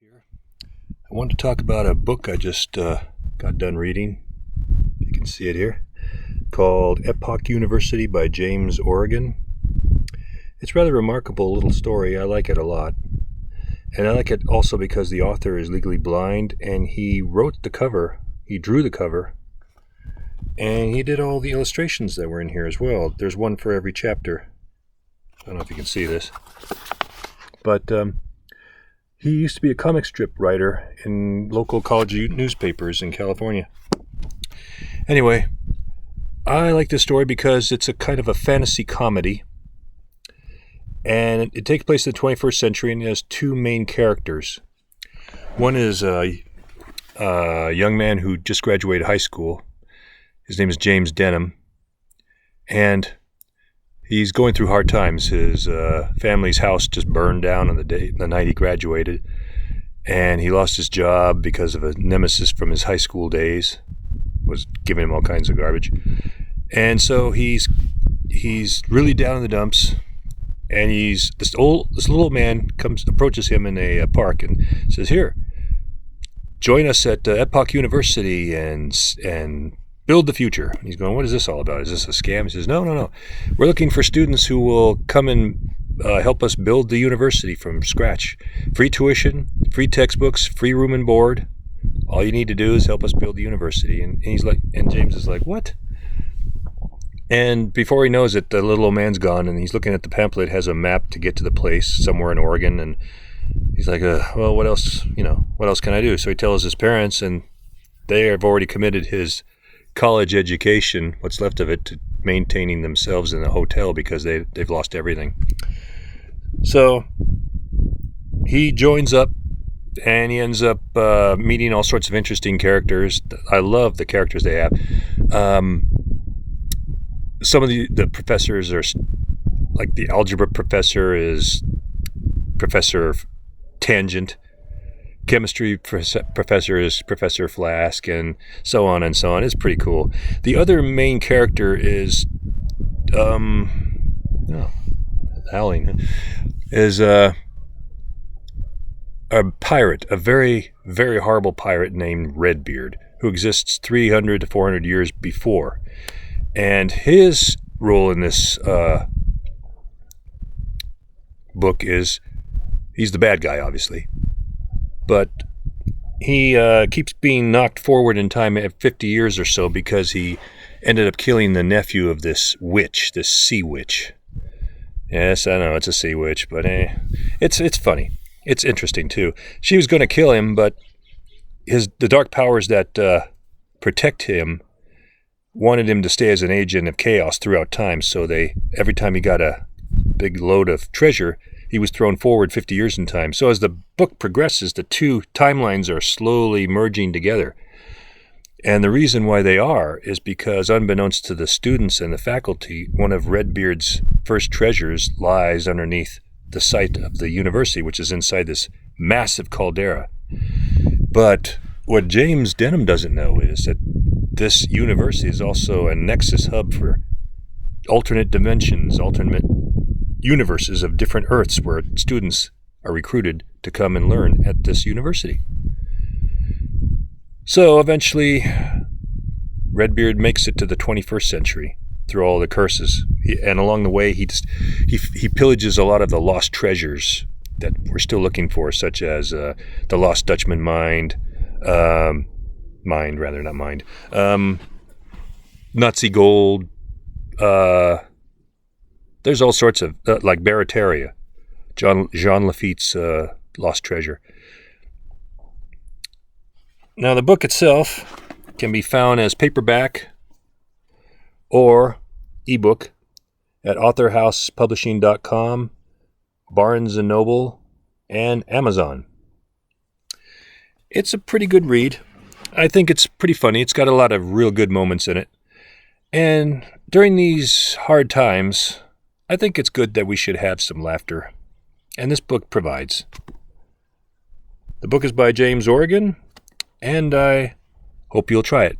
Here. I want to talk about a book I just got done reading. You can see it here, called Epoch University by James Oregon. It's a rather remarkable little story. I like it a lot. And I like it also because the author is legally blind and he wrote the cover, he drew the cover, and he did all the illustrations that were in here as well. There's one for every chapter. I don't know if you can see this. But he used to be a comic strip writer in local college newspapers in California. Anyway, I like this story because it's a kind of a fantasy comedy. And it takes place in the 21st century and it has two main characters. One is a young man who just graduated high school. His name is James Denham. And he's going through hard times. His family's house just burned down on the night he graduated. And he lost his job because of a nemesis from his high school days. Was giving him all kinds of garbage. And so he's really down in the dumps. And this little man approaches him in a park and says, "Here, join us at Epoch University and build the future." And he's going, "What is this all about? Is this a scam?" He says, No. We're looking for students who will come and help us build the university from scratch. Free tuition, free textbooks, free room and board. All you need to do is help us build the university." And James is like, "What?" And before he knows it, the little old man's gone, and he's looking at the pamphlet. It has a map to get to the place somewhere in Oregon, and he's like, "Well, what else? What else can I do?" So he tells his parents, and they have already committed his college education, what's left of it, to maintaining themselves in a hotel because they've lost everything. So he joins up, and he ends up meeting all sorts of interesting characters. I love the characters they have. Some of the professors are, like the algebra professor is Professor Tangent, chemistry professor is Professor Flask, and so on and so on. It's pretty cool. The other main character is, is a pirate, a very, very horrible pirate named Redbeard, who exists 300 to 400 years before. And his role in this book is, he's the bad guy, obviously. But he keeps being knocked forward in time at 50 years or so because he ended up killing the nephew of this witch, this sea witch. Yes, I know, it's a sea witch, but it's funny. It's interesting, too. She was going to kill him, but the dark powers that protect him wanted him to stay as an agent of chaos throughout time, so every time he got a big load of treasure, he was thrown forward 50 years in time. So as the book progresses, the two timelines are slowly merging together. And the reason why they are is because, unbeknownst to the students and the faculty, one of Redbeard's first treasures lies underneath the site of the university, which is inside this massive caldera. But what James Denham doesn't know is that this university is also a nexus hub for alternate dimensions, alternate universes of different Earths where students are recruited to come and learn at this university. So eventually, Redbeard makes it to the 21st century through all the curses. And along the way, he pillages a lot of the lost treasures that we're still looking for, such as the lost Dutchman Nazi gold. There's all sorts of, like Barataria, Jean Lafitte's lost treasure. Now, the book itself can be found as paperback or ebook at authorhousepublishing.com, Barnes & Noble, and Amazon. It's a pretty good read. I think it's pretty funny. It's got a lot of real good moments in it. And during these hard times, I think it's good that we should have some laughter. And this book provides. The book is by James Oregon, and I hope you'll try it.